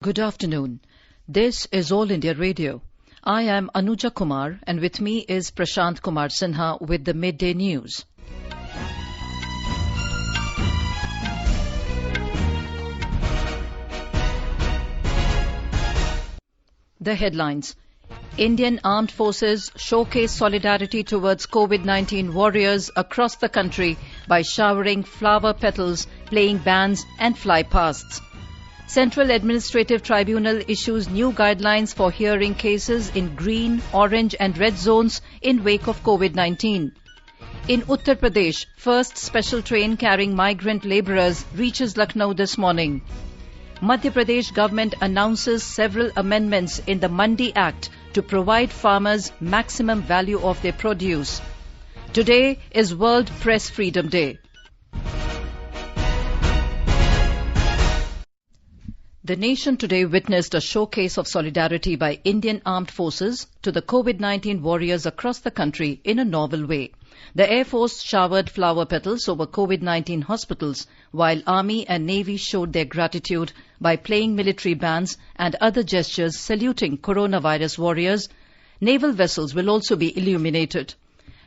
Good afternoon. This is All India Radio. I am Anuja Kumar and with me is Prashant Kumar Sinha with the Midday News. The headlines. Indian Armed Forces showcase solidarity towards COVID-19 warriors across the country by showering flower petals, playing bands and fly-pasts. Central Administrative Tribunal issues new guidelines for hearing cases in green, orange and red zones in wake of COVID-19. In Uttar Pradesh, first special train carrying migrant labourers reaches Lucknow this morning. Madhya Pradesh government announces several amendments in the Mandi Act to provide farmers maximum value of their produce. Today is World Press Freedom Day. The nation today witnessed a showcase of solidarity by Indian Armed Forces to the COVID-19 warriors across the country in a novel way. The Air Force showered flower petals over COVID-19 hospitals, while Army and Navy showed their gratitude by playing military bands and other gestures saluting coronavirus warriors. Naval vessels will also be illuminated.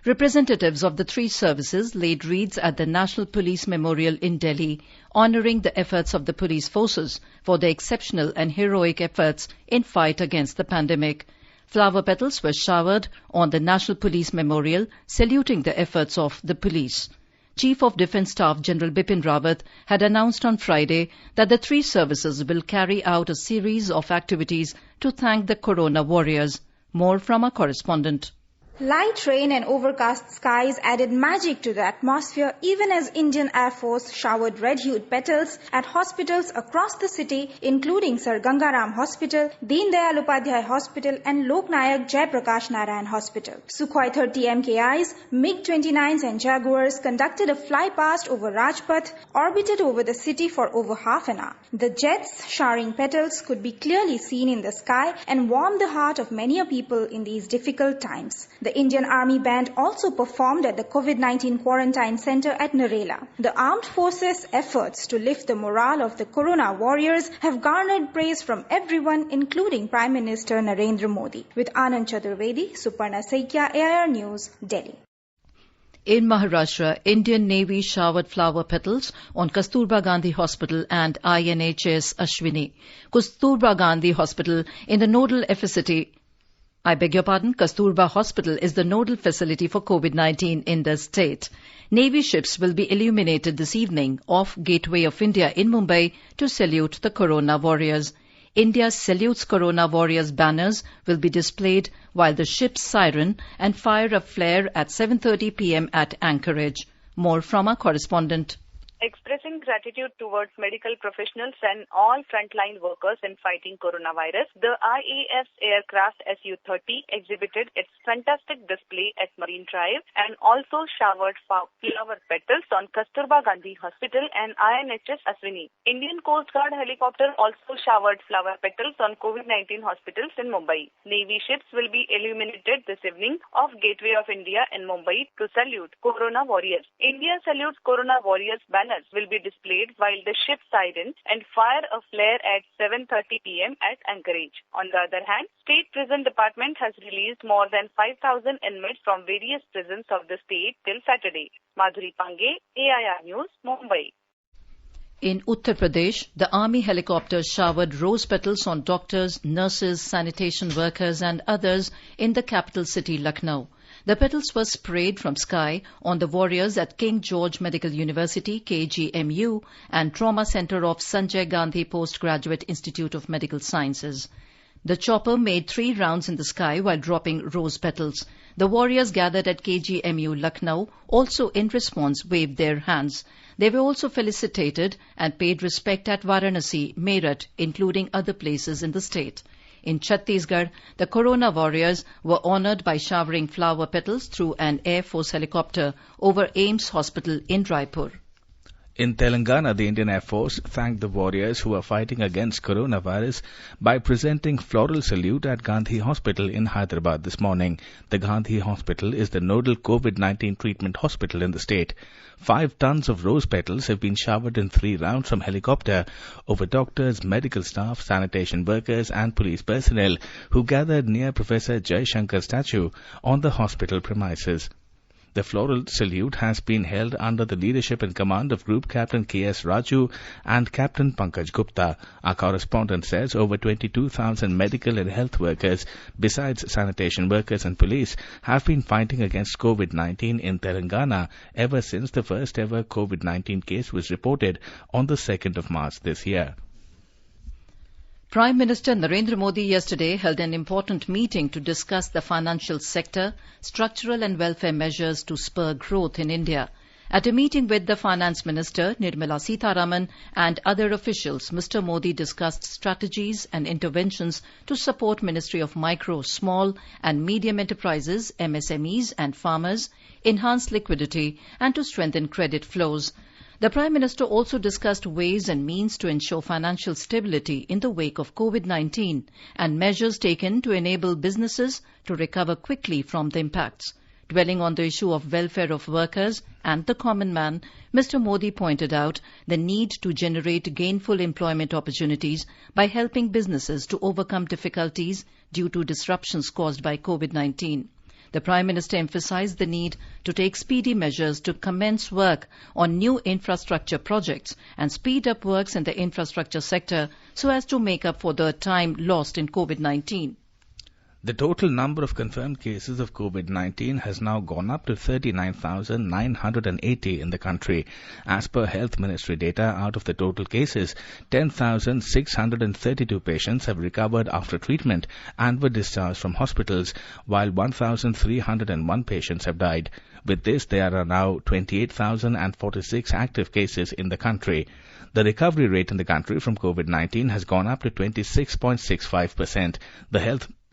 Representatives of the three services laid wreaths at the National Police Memorial in Delhi, honouring the efforts of the police forces for their exceptional and heroic efforts in fight against the pandemic. Flower petals were showered on the National Police Memorial, saluting the efforts of the police. Chief of Defence Staff General Bipin Rawat had announced on Friday that the three services will carry out a series of activities to thank the corona warriors. More from our correspondent. Light rain and overcast skies added magic to the atmosphere even as Indian Air Force showered red-hued petals at hospitals across the city, including Sir Gangaram Hospital, Deen Dayal Upadhyay Hospital and Lok Nayak Jai Prakash Narayan Hospital. Sukhoi 30 MKIs, MiG-29s and Jaguars conducted a fly-past over Rajpath, orbited over the city for over half an hour. The jets showering petals could be clearly seen in the sky and warmed the heart of many people in these difficult times. The Indian Army Band also performed at the COVID-19 Quarantine Center at Narela. The Armed Forces' efforts to lift the morale of the corona warriors have garnered praise from everyone, including Prime Minister Narendra Modi. With Anand Chaturvedi, Suparna Saikia, AIR News, Delhi. In Maharashtra, Indian Navy showered flower petals on Kasturba Gandhi Hospital and INHS Ashwini. Kasturba Gandhi Hospital in the nodal facility Kasturba Hospital is the nodal facility for COVID-19 in the state. Navy ships will be illuminated this evening off Gateway of India in Mumbai to salute the Corona warriors. India Salutes Corona Warriors banners will be displayed while the ship's siren and fire a flare at 7:30 p.m. at Anchorage. More from our correspondent. Expressing gratitude towards medical professionals and all frontline workers in fighting coronavirus, the IAF's aircraft Su-30 exhibited its fantastic display at Marine Drive and also showered flower petals on Kasturba Gandhi Hospital and INHS Ashwini. Indian Coast Guard helicopter also showered flower petals on COVID-19 hospitals in Mumbai. Navy ships will be illuminated this evening off Gateway of India in Mumbai to salute Corona warriors. India Salutes Corona Warriors banner will be displayed while the ship siren and fire a flare at 7:30 p.m. at Anchorage. On the other hand, State Prison Department has released more than 5,000 inmates from various prisons of the state till Saturday. Madhuri Pange, AIR News, Mumbai. In Uttar Pradesh, the Army helicopters showered rose petals on doctors, nurses, sanitation workers and others in the capital city Lucknow. The petals were sprayed from sky on the warriors at King George Medical University, KGMU, and Trauma Center of Sanjay Gandhi Postgraduate Institute of Medical Sciences. The chopper made 3 rounds in the sky while dropping rose petals. The warriors gathered at KGMU Lucknow also in response waved their hands. They were also felicitated and paid respect at Varanasi, Meerut, including other places in the state. In Chhattisgarh, the Corona warriors were honoured by showering flower petals through an Air Force helicopter over AIIMS Hospital in Raipur. In Telangana, the Indian Air Force thanked the warriors who are fighting against coronavirus by presenting floral salute at Gandhi Hospital in Hyderabad this morning. The Gandhi Hospital is the nodal COVID-19 treatment hospital in the state. 5 tons of rose petals have been showered in 3 rounds from helicopter over doctors, medical staff, sanitation workers and police personnel who gathered near Professor Jai Shankar's statue on the hospital premises. The floral salute has been held under the leadership and command of Group Captain K.S. Raju and Captain Pankaj Gupta. Our correspondent says over 22,000 medical and health workers, besides sanitation workers and police, have been fighting against COVID-19 in Telangana ever since the first ever COVID-19 case was reported on the 2nd of March this year. Prime Minister Narendra Modi yesterday held an important meeting to discuss the financial sector, structural and welfare measures to spur growth in India. At a meeting with the Finance Minister, Nirmala Sitharaman, and other officials, Mr. Modi discussed strategies and interventions to support Ministry of Micro, Small and Medium Enterprises, MSMEs and farmers, enhance liquidity and to strengthen credit flows. The Prime Minister also discussed ways and means to ensure financial stability in the wake of COVID-19 and measures taken to enable businesses to recover quickly from the impacts. Dwelling on the issue of welfare of workers and the common man, Mr. Modi pointed out the need to generate gainful employment opportunities by helping businesses to overcome difficulties due to disruptions caused by COVID-19. The Prime Minister emphasized the need to take speedy measures to commence work on new infrastructure projects and speed up works in the infrastructure sector so as to make up for the time lost in COVID-19. The total number of confirmed cases of COVID-19 has now gone up to 39,980 in the country. As per Health Ministry data, out of the total cases, 10,632 patients have recovered after treatment and were discharged from hospitals, while 1,301 patients have died. With this, there are now 28,046 active cases in the country. The recovery rate in the country from COVID-19 has gone up to 26.65%.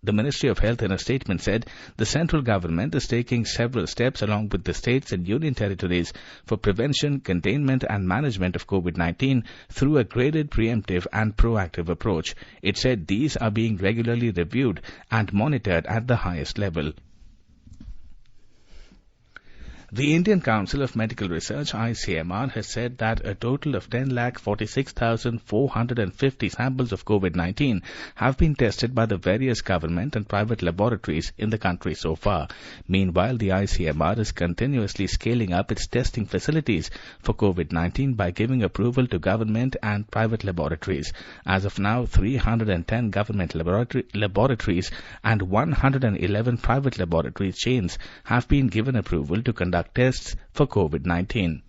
The Ministry of Health in a statement said the central government is taking several steps along with the states and union territories for prevention, containment and management of COVID-19 through a graded, preemptive and proactive approach. It said these are being regularly reviewed and monitored at the highest level. The Indian Council of Medical Research, ICMR, has said that a total of 10,46,450 samples of COVID-19 have been tested by the various government and private laboratories in the country so far. Meanwhile, the ICMR is continuously scaling up its testing facilities for COVID-19 by giving approval to government and private laboratories. As of now, 310 government laboratories and 111 private laboratory chains have been given approval to conduct tests for COVID-19.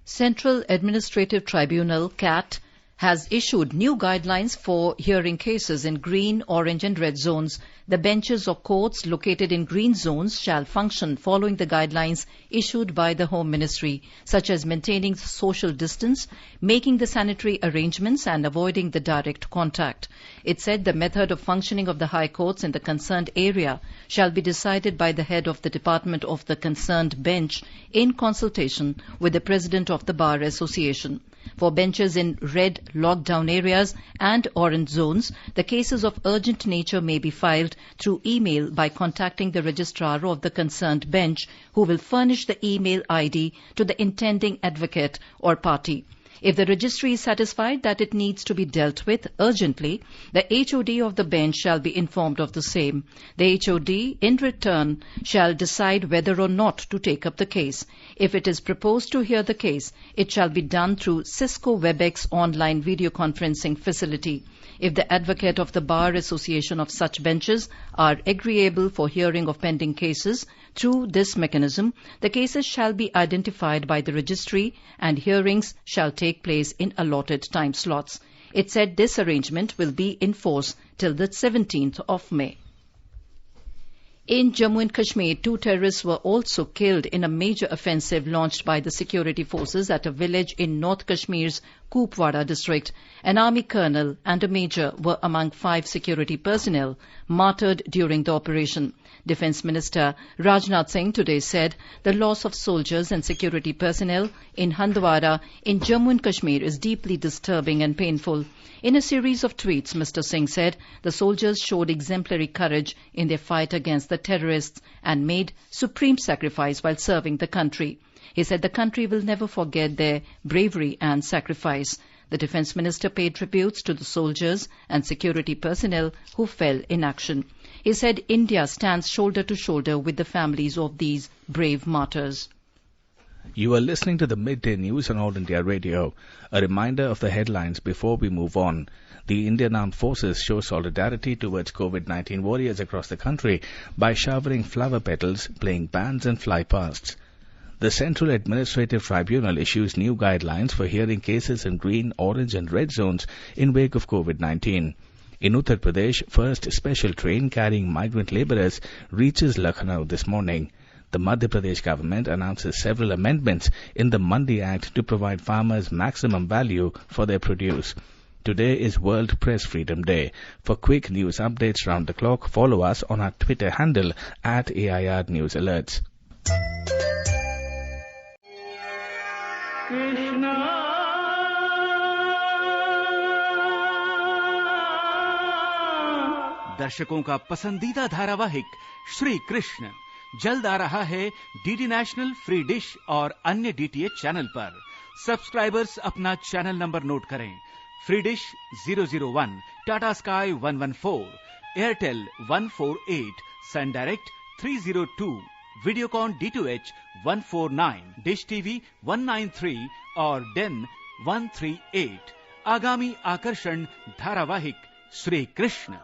Central Administrative Tribunal, CAT, has issued new guidelines for hearing cases in green, orange and red zones. The benches or courts located in green zones shall function following the guidelines issued by the Home Ministry, such as maintaining social distance, making the sanitary arrangements and avoiding the direct contact. It said the method of functioning of the high courts in the concerned area shall be decided by the head of the department of the concerned bench in consultation with the President of the Bar Association. For benches in red lockdown areas and orange zones, the cases of urgent nature may be filed through email by contacting the registrar of the concerned bench, who will furnish the email ID to the intending advocate or party. If the registry is satisfied that it needs to be dealt with urgently, the HOD of the bench shall be informed of the same. The HOD, in return, shall decide whether or not to take up the case. If it is proposed to hear the case, it shall be done through Cisco WebEx online video conferencing facility. If the advocate of the Bar Association of such benches are agreeable for hearing of pending cases through this mechanism, the cases shall be identified by the registry and hearings shall take place in allotted time slots. It said this arrangement will be in force till the 17th of May. In Jammu and Kashmir, 2 terrorists were also killed in a major offensive launched by the security forces at a village in North Kashmir's Kupwara district. An army colonel and a major were among 5 security personnel martyred during the operation. Defence Minister Rajnath Singh today said the loss of soldiers and security personnel in Handwara in Jammu and Kashmir is deeply disturbing and painful. In a series of tweets, Mr. Singh said the soldiers showed exemplary courage in their fight against the terrorists and made supreme sacrifice while serving the country. He said the country will never forget their bravery and sacrifice. The Defence Minister paid tributes to the soldiers and security personnel who fell in action. He said India stands shoulder to shoulder with the families of these brave martyrs. You are listening to the Midday News on All India Radio. A reminder of the headlines before we move on. The Indian Armed Forces show solidarity towards COVID-19 warriors across the country by showering flower petals, playing bands and fly-pasts. The Central Administrative Tribunal issues new guidelines for hearing cases in green, orange and red zones in wake of COVID-19. In Uttar Pradesh, first special train carrying migrant labourers reaches Lucknow this morning. The Madhya Pradesh government announces several amendments in the Mandi Act to provide farmers maximum value for their produce. Today is World Press Freedom Day. For quick news updates round the clock, follow us on our Twitter handle @AIR News Alerts. दर्शकों का पसंदीदा धारावाहिक श्री कृष्ण जल्द आ रहा है DD national, free dish और अन्य DTH channel पर। सब्सक्राइबर्स अपना चैनल नंबर नोट करें। Free dish 001, Tata sky 114, Airtel 148, sun direct 302, Videocon D2H 149, dish TV 193 और डेन 138। आगामी आकर्षण धारावाहिक Shri Krishna.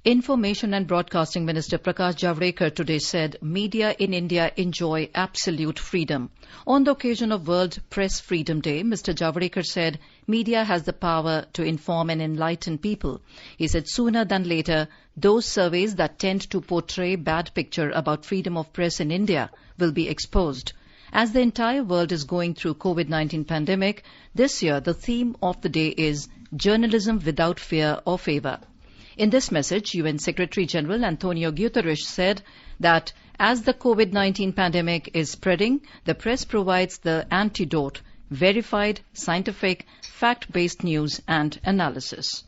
Information and Broadcasting Minister Prakash Javadekar today said media in India enjoy absolute freedom. On the occasion of World Press Freedom Day, Mr. Javadekar said media has the power to inform and enlighten people. He said sooner than later, those surveys that tend to portray bad picture about freedom of press in India will be exposed. As the entire world is going through COVID-19 pandemic, this year the theme of the day is Journalism Without Fear or Favour. In this message, UN Secretary General Antonio Guterres said that as the COVID-19 pandemic is spreading, the press provides the antidote, verified, scientific, fact-based news and analysis.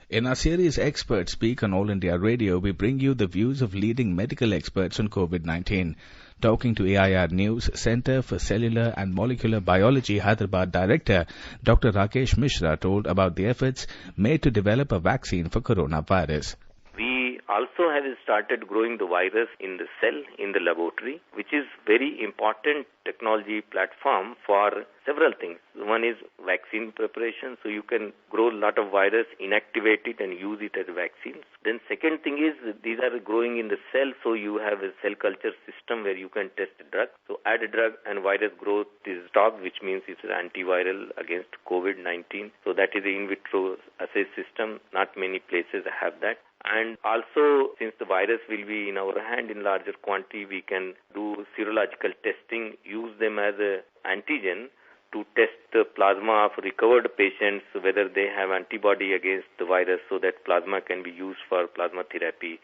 In our series Experts Speak on All India Radio, we bring you the views of leading medical experts on COVID-19. Talking to AIR News, Centre for Cellular and Molecular Biology Hyderabad Director Dr. Rakesh Mishra told about the efforts made to develop a vaccine for coronavirus. We also have started growing the virus in the cell in the laboratory, which is very important technology platform for several things. One is vaccine preparation, so you can grow a lot of virus, inactivate it and use it as vaccines. Then second thing is these are growing in the cell, so you have a cell culture system where you can test a drug. So add a drug and virus growth is stopped, which means it's an antiviral against COVID-19. So that is the in vitro assay system. Not many places have that. And also, since the virus will be in our hand in larger quantity, we can do serological testing, use them as an antigen to test the plasma of recovered patients, whether they have antibody against the virus, so that plasma can be used for plasma therapy.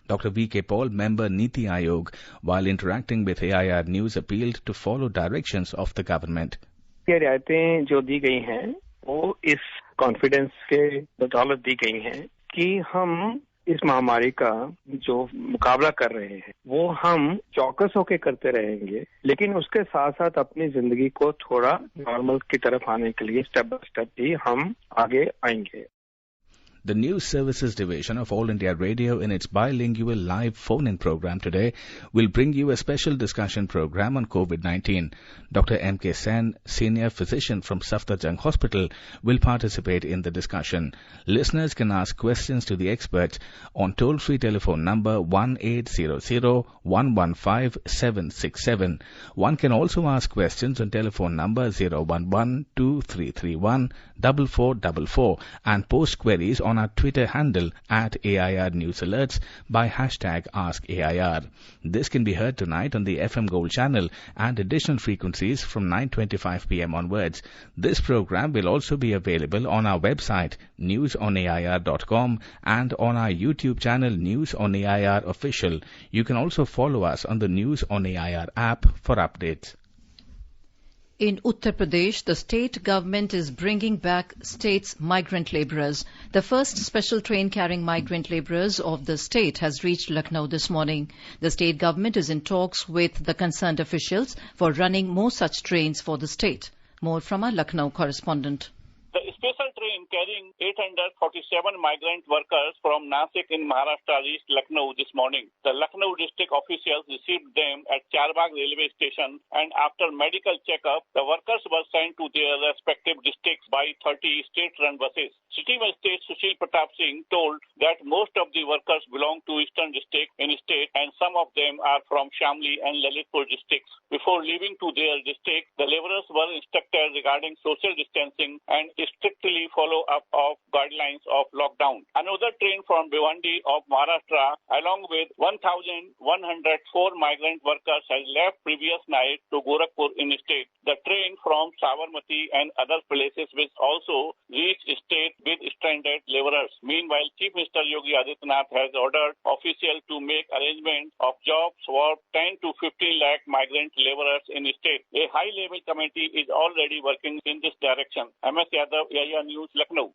Dr. V.K. Paul, member Niti Aayog, while interacting with AIR News, appealed to follow directions of the government. ये रियायतें जो दी गई हैं वो इस confidence के बदौलत दी गई हैं कि हम इस महामारी का जो मुकाबला कर रहे हैं वो हम चौकस होकर करते रहेंगे, लेकिन उसके साथ साथ अपनी जिंदगी को थोड़ा नॉर्मल की तरफ आने के लिए स्टेप बाय स्टेप भी हम आगे आएंगे. The News Services Division of All India Radio, in its bilingual live phone-in program today, will bring you a special discussion program on COVID-19. Dr. M.K. Sen, senior physician from Safdarjung Hospital, will participate in the discussion. Listeners can ask questions to the experts on toll-free telephone number 1-800-115-767. One can also ask questions on telephone number 011-2331-4444 and post queries on on our Twitter handle at AIR News Alerts by hashtag AskAIR. This can be heard tonight on the FM Gold channel and additional frequencies from 9:25 p.m. onwards. This program will also be available on our website newsonair.com and on our YouTube channel News on AIR Official. You can also follow us on the News on AIR app for updates. In Uttar Pradesh, the state government is bringing back state's migrant labourers. The first special train carrying migrant labourers of the state has reached Lucknow this morning. The state government is in talks with the concerned officials for running more such trains for the state. More from our Lucknow correspondent. The special train carrying 847 migrant workers from Nasik in Maharashtra reached Lucknow this morning. The Lucknow district officials received them at Charbagh railway station, and after medical checkup, the workers were sent to their respective districts by 30 state-run buses. City Magistrate Sushil Pratap Singh told that most of the workers belong to Eastern district in state, and some of them are from Shamli and Lalitpur districts. Before leaving to their district, the laborers were instructed regarding social distancing and strictly follow up of guidelines of lockdown. Another train from Bhiwandi of Maharashtra along with 1,104 migrant workers has left previous night to Gorakhpur in state. The train from Sabarmati and other places will also reach state with stranded laborers. Meanwhile, Chief Minister Yogi Adityanath has ordered officials to make arrangements of jobs for 10 to 15 lakh migrant laborers in state. A high-level committee is already working in this direction. MS Yadav, AIR News, Lucknow.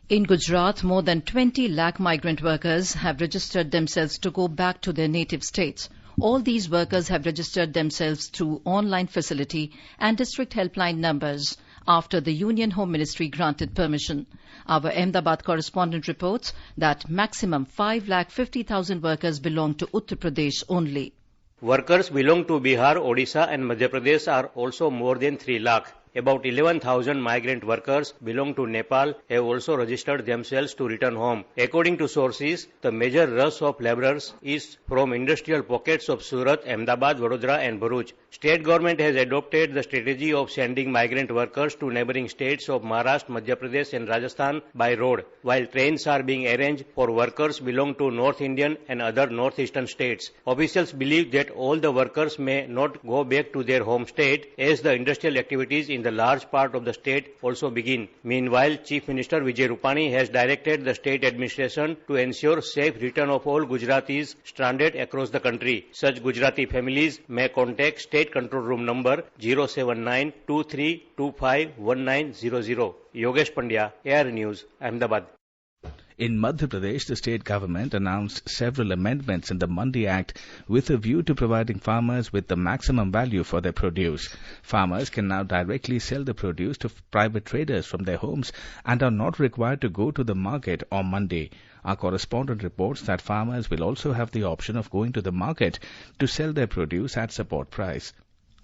In Gujarat, more than 20 lakh migrant workers have registered themselves to go back to their native states. All these workers have registered themselves through online facility and district helpline numbers after the Union Home Ministry granted permission. Our Ahmedabad correspondent reports that maximum 5,50,000 workers belong to Uttar Pradesh only. Workers belong to Bihar, Odisha and Madhya Pradesh are also more than 3 lakh. About 11,000 migrant workers belong to Nepal have also registered themselves to return home. According to sources, the major rush of laborers is from industrial pockets of Surat, Ahmedabad, Vadodara and Bharuch. State government has adopted the strategy of sending migrant workers to neighboring states of Maharashtra, Madhya Pradesh and Rajasthan by road, while trains are being arranged for workers belong to North Indian and other northeastern states. Officials believe that all the workers may not go back to their home state as the industrial activities in the large part of the state also begin. Meanwhile, Chief Minister Vijay Rupani has directed the state administration to ensure safe return of all Gujaratis stranded across the country. Such Gujarati families may contact State Control Room number 079-2325-1900. Yogesh Pandya, AIR News, Ahmedabad. In Madhya Pradesh, the state government announced several amendments in the Mandi Act with a view to providing farmers with the maximum value for their produce. Farmers can now directly sell the produce to private traders from their homes and are not required to go to the market or mandi. Our correspondent reports that farmers will also have the option of going to the market to sell their produce at support price.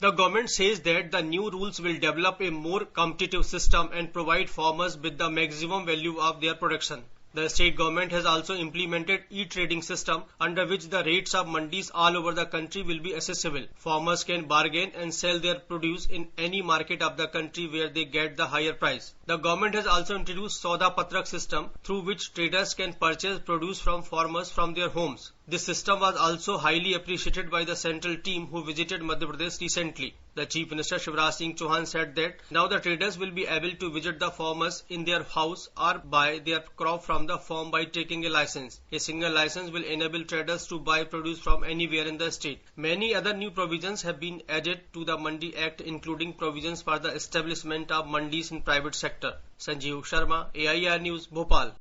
The government says that the new rules will develop a more competitive system and provide farmers with the maximum value of their production. The state government has also implemented e-trading system under which the rates of mandis all over the country will be accessible. Farmers can bargain and sell their produce in any market of the country where they get the higher price. The government has also introduced Sauda Patrak system through which traders can purchase produce from farmers from their homes. This system was also highly appreciated by the central team who visited Madhya Pradesh recently. The Chief Minister Shivraj Singh Chauhan said that now the traders will be able to visit the farmers in their house or buy their crop from the farm by taking a license. A single license will enable traders to buy produce from anywhere in the state. Many other new provisions have been added to the Mandi Act, including provisions for the establishment of mandis in private sector. Sanjeev Sharma, AIR News, Bhopal.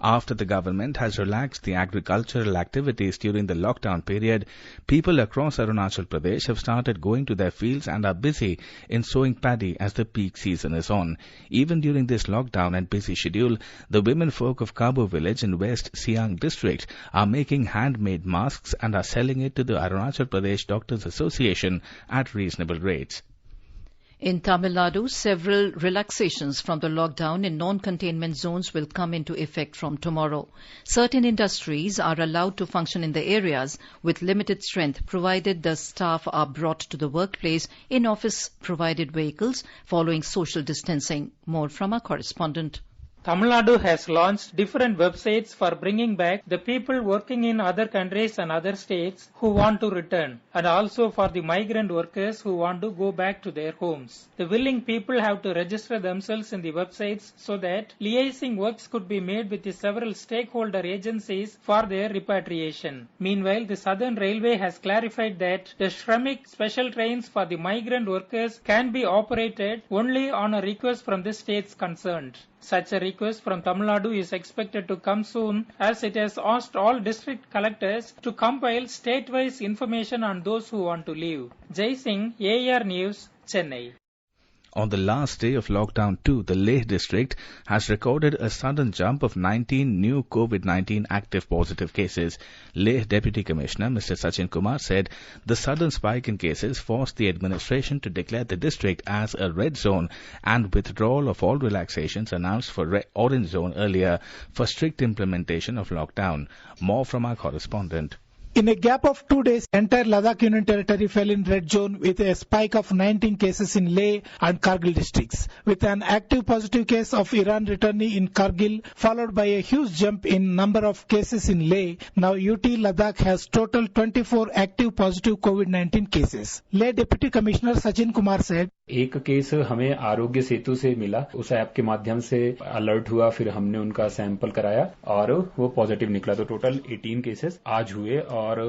After the government has relaxed the agricultural activities during the lockdown period, people across Arunachal Pradesh have started going to their fields and are busy in sowing paddy as the peak season is on. Even during this lockdown and busy schedule, the women folk of Kabo village in West Siang district are making handmade masks and are selling it to the Arunachal Pradesh Doctors Association at reasonable rates. In Tamil Nadu, several relaxations from the lockdown in non-containment zones will come into effect from tomorrow. Certain industries are allowed to function in the areas with limited strength, provided the staff are brought to the workplace in office-provided vehicles following social distancing. More from our correspondent. Tamil Nadu has launched different websites for bringing back the people working in other countries and other states who want to return, and also for the migrant workers who want to go back to their homes. The willing people have to register themselves in the websites so that liaising works could be made with the several stakeholder agencies for their repatriation. Meanwhile, the Southern Railway has clarified that the Shramik special trains for the migrant workers can be operated only on a request from the states concerned. Such a request from Tamil Nadu is expected to come soon, as it has asked all district collectors to compile state-wise information on those who want to leave. Jai Singh, AR News, Chennai. On the last day of lockdown 2, the Leh district has recorded a sudden jump of 19 new COVID-19 active positive cases. Leh Deputy Commissioner Mr. Sachin Kumar said the sudden spike in cases forced the administration to declare the district as a red zone and withdrawal of all relaxations announced for orange zone earlier for strict implementation of lockdown. More from our correspondent. In a gap of 2 days, entire Ladakh Union Territory fell in red zone with a spike of 19 cases in Leh and Kargil districts, with an active positive case of Iran returnee in Kargil, followed by a huge jump in number of cases in Leh. Now UT Ladakh has total 24 active positive COVID-19 cases. Leh Deputy Commissioner Sachin Kumar said, एक case हमें आरोग्य सेतु से मिला, उस app के माध्यम से alert हुआ, फिर हमने उनका सैंपल कराया और वो पॉजिटिव निकला। तो टोटल 18 केसेस आज हुए और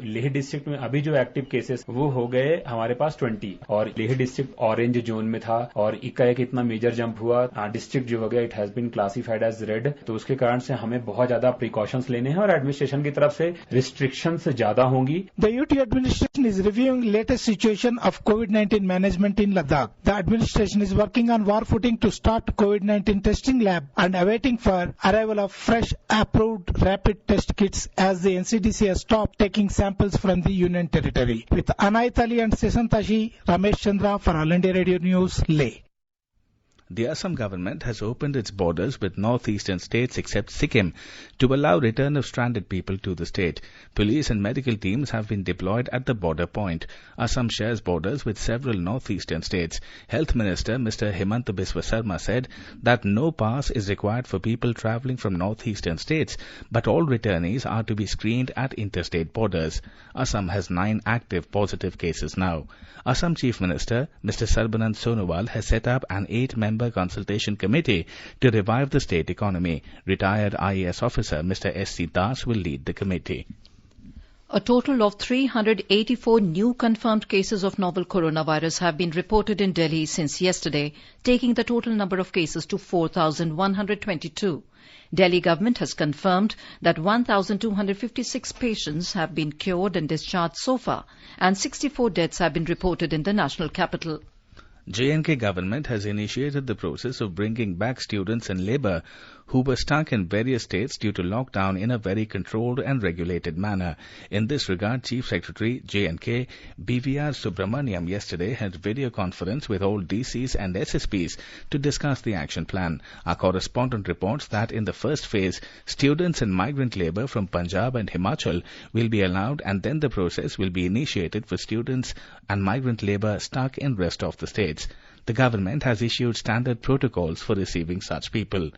लेह डिस्ट्रिक्ट में अभी जो एक्टिव केसेस वो हो गए हमारे पास 20 और लेह डिस्ट्रिक्ट ऑरेंज जोन में था और एकाएक इतना मेजर जंप हुआ, डिस्ट्रिक्ट जो हो गया it has been classified as red. तो उसके कारण से हमें बहुत ज्यादा प्रिकॉशंस लेने हैं और एडमिनिस्ट्रेशन की तरफ से रिस्ट्रिक्शंस ज्यादा होंगी। The UT administration is reviewing latest situation of COVID-19 management in Ladakh. The administration is working on war footing to start COVID-19 testing lab and awaiting for arrival of fresh approved rapid test kits as the NCDC has stopped taking samples from the Union Territory. With Anayat Ali and Sesantashi, Ramesh Chandra for All India Radio News, Leh. The Assam government has opened its borders with northeastern states except Sikkim to allow return of stranded people to the state. Police and medical teams have been deployed at the border point. Assam shares borders with several northeastern states. Health Minister Mr. Himanta Biswa Sarma said that no pass is required for people travelling from northeastern states, but all returnees are to be screened at interstate borders. Assam has 9 active positive cases now. Assam Chief Minister Mr. Sarbanand Sonowal has set up an 8-member consultation committee to revive the state economy. Retired IAS officer Mr. S.C. Das will lead the committee. A total of 384 new confirmed cases of novel coronavirus have been reported in Delhi since yesterday, taking the total number of cases to 4,122. Delhi government has confirmed that 1,256 patients have been cured and discharged so far, and 64 deaths have been reported in the national capital. J&K government has initiated the process of bringing back students and labour who were stuck in various states due to lockdown in a very controlled and regulated manner. In this regard, Chief Secretary J&K BVR Subramaniam yesterday had video conference with all DCs and SSPs to discuss the action plan. Our correspondent reports that in the first phase, students and migrant labour from Punjab and Himachal will be allowed, and then the process will be initiated for students and migrant labour stuck in rest of the states. The government has issued standard protocols for receiving such people.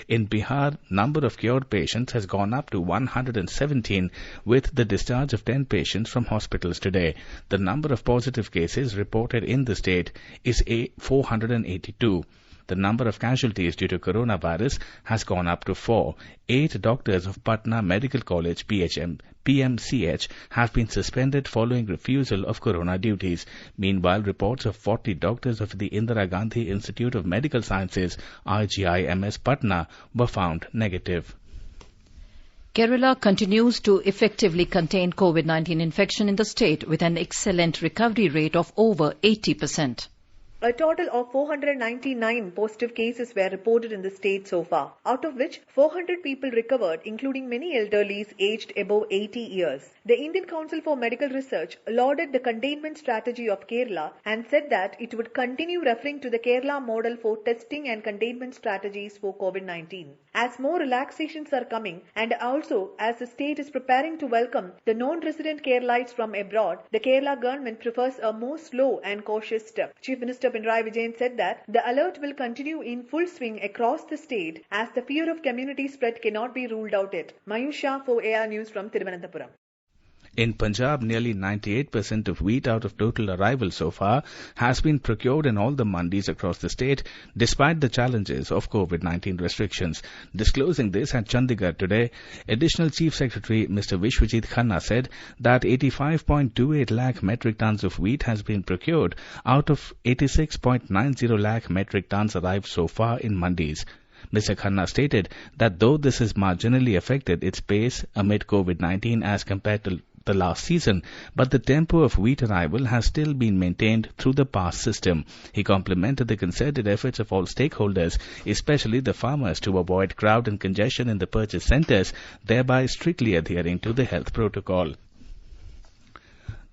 In Bihar, number of cured patients has gone up to 117 with the discharge of 10 patients from hospitals today. The number of positive cases reported in the state is 482. The number of casualties due to coronavirus has gone up to 4. 8 doctors of Patna Medical College PMCH have been suspended following refusal of corona duties. Meanwhile, reports of 40 doctors of the Indira Gandhi Institute of Medical Sciences IGIMS Patna were found negative. Kerala continues to effectively contain COVID-19 infection in the state with an excellent recovery rate of over 80%. A total of 499 positive cases were reported in the state so far, out of which 400 people recovered, including many elderlies aged above 80 years. The Indian Council for Medical Research lauded the containment strategy of Kerala and said that it would continue referring to the Kerala model for testing and containment strategies for COVID-19. As more relaxations are coming and also as the state is preparing to welcome the non-resident Keralites from abroad, the Kerala government prefers a more slow and cautious step. Chief Minister Pinarayi Vijayan said that the alert will continue in full swing across the state as the fear of community spread cannot be ruled out yet. Mayusha for AR News from Thiruvananthapuram. In Punjab, nearly 98% of wheat out of total arrival so far has been procured in all the mandis across the state, despite the challenges of COVID-19 restrictions. Disclosing this at Chandigarh today, Additional Chief Secretary Mr. Vishwajit Khanna said that 85.28 lakh metric tons of wheat has been procured out of 86.90 lakh metric tons arrived so far in mandis. Mr. Khanna stated that though this has marginally affected its pace amid COVID-19 as compared to the last season, but the tempo of wheat arrival has still been maintained through the pass system. He complimented the concerted efforts of all stakeholders, especially the farmers, to avoid crowd and congestion in the purchase centres, thereby strictly adhering to the health protocol.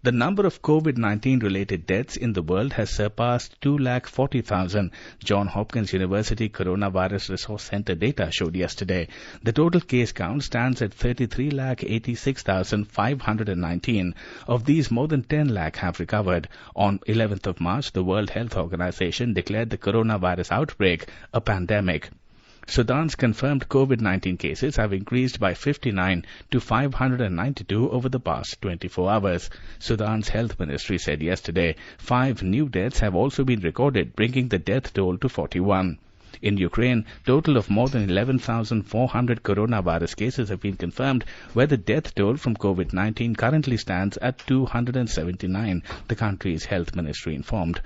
The number of COVID-19 related deaths in the world has surpassed 240,000, Johns Hopkins University Coronavirus Resource Center data showed yesterday. The total case count stands at 33,86,519. Of these, more than 10 lakh have recovered. On 11th of March, the World Health Organization declared the coronavirus outbreak a pandemic. Sudan's confirmed COVID-19 cases have increased by 59 to 592 over the past 24 hours. Sudan's health ministry said yesterday 5 new deaths have also been recorded, bringing the death toll to 41. In Ukraine, total of more than 11,400 coronavirus cases have been confirmed, where the death toll from COVID-19 currently stands at 279, the country's health ministry informed.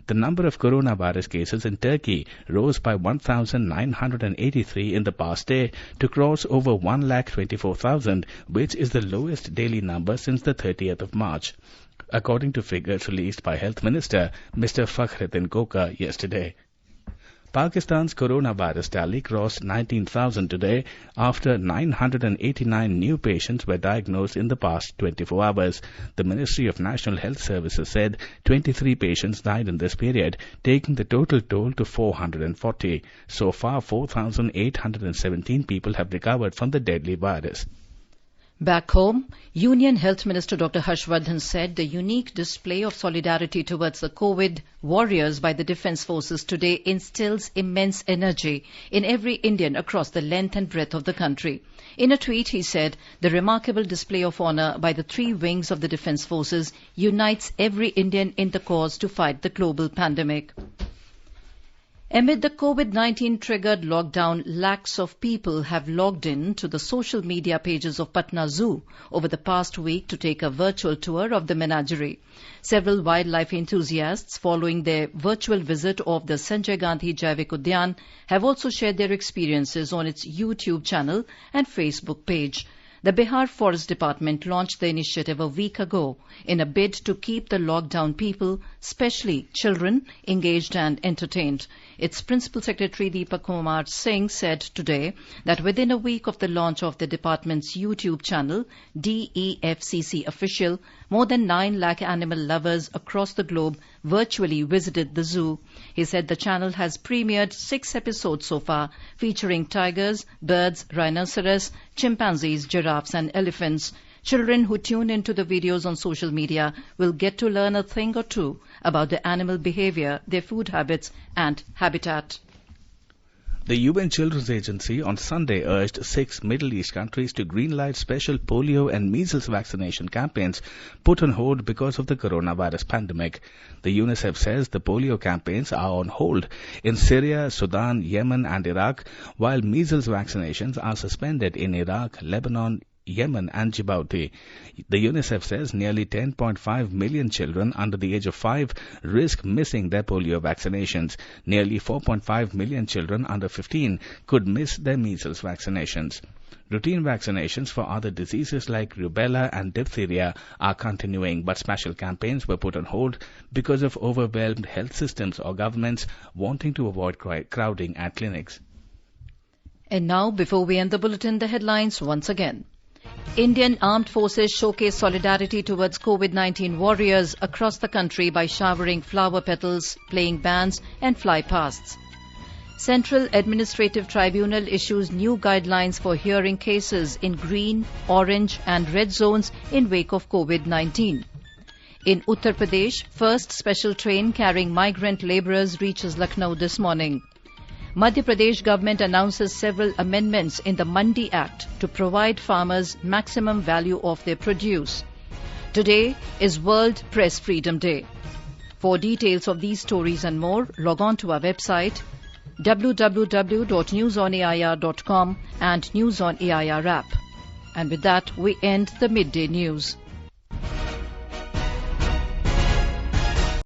The number of coronavirus cases in Turkey rose by 1,983 in the past day to cross over 1,24,000, which is the lowest daily number since the 30th of March, according to figures released by Health Minister Mr. Fakhruddin Koka yesterday. Pakistan's coronavirus tally crossed 19,000 today after 989 new patients were diagnosed in the past 24 hours. The Ministry of National Health Services said 23 patients died in this period, taking the total toll to 440. So far, 4,817 people have recovered from the deadly virus. Back home, Union Health Minister Dr. Harshvardhan said the unique display of solidarity towards the COVID warriors by the Defence Forces today instills immense energy in every Indian across the length and breadth of the country. In a tweet, he said, the remarkable display of honour by the 3 wings of the Defence Forces unites every Indian in the cause to fight the global pandemic. Amid the COVID-19 triggered lockdown, lakhs of people have logged in to the social media pages of Patna Zoo over the past week to take a virtual tour of the menagerie. Several wildlife enthusiasts following their virtual visit of the Sanjay Gandhi Jaivik Udyan have also shared their experiences on its YouTube channel and Facebook page. The Bihar Forest Department launched the initiative a week ago in a bid to keep the lockdown people, especially children, engaged and entertained. Its Principal Secretary Deepak Kumar Singh said today that within a week of the launch of the department's YouTube channel, DEFCC Official, more than 9 lakh animal lovers across the globe virtually visited the zoo. He said the channel has premiered 6 episodes so far, featuring tigers, birds, rhinoceros, chimpanzees, giraffes and elephants. Children who tune into the videos on social media will get to learn a thing or two about the animal behavior, their food habits and habitat. The UN Children's Agency on Sunday urged 6 Middle East countries to greenlight special polio and measles vaccination campaigns put on hold because of the coronavirus pandemic. The UNICEF says the polio campaigns are on hold in Syria, Sudan, Yemen and Iraq, while measles vaccinations are suspended in Iraq, Lebanon, Yemen and Djibouti. The UNICEF says nearly 10.5 million children under the age of 5 risk missing their polio vaccinations. Nearly 4.5 million children under 15 could miss their measles vaccinations. Routine vaccinations for other diseases like rubella and diphtheria are continuing, but special campaigns were put on hold because of overwhelmed health systems or governments wanting to avoid crowding at clinics. And now, before we end the bulletin, the headlines once again. Indian Armed Forces showcase solidarity towards COVID-19 warriors across the country by showering flower petals, playing bands and fly pasts. Central Administrative Tribunal issues new guidelines for hearing cases in green, orange and red zones in wake of COVID-19. In Uttar Pradesh, first special train carrying migrant labourers reaches Lucknow this morning. Madhya Pradesh government announces several amendments in the Mandi Act to provide farmers maximum value of their produce. Today is World Press Freedom Day. For details of these stories and more, log on to our website www.newsonair.com and News on AIR app. And with that, we end the Midday News.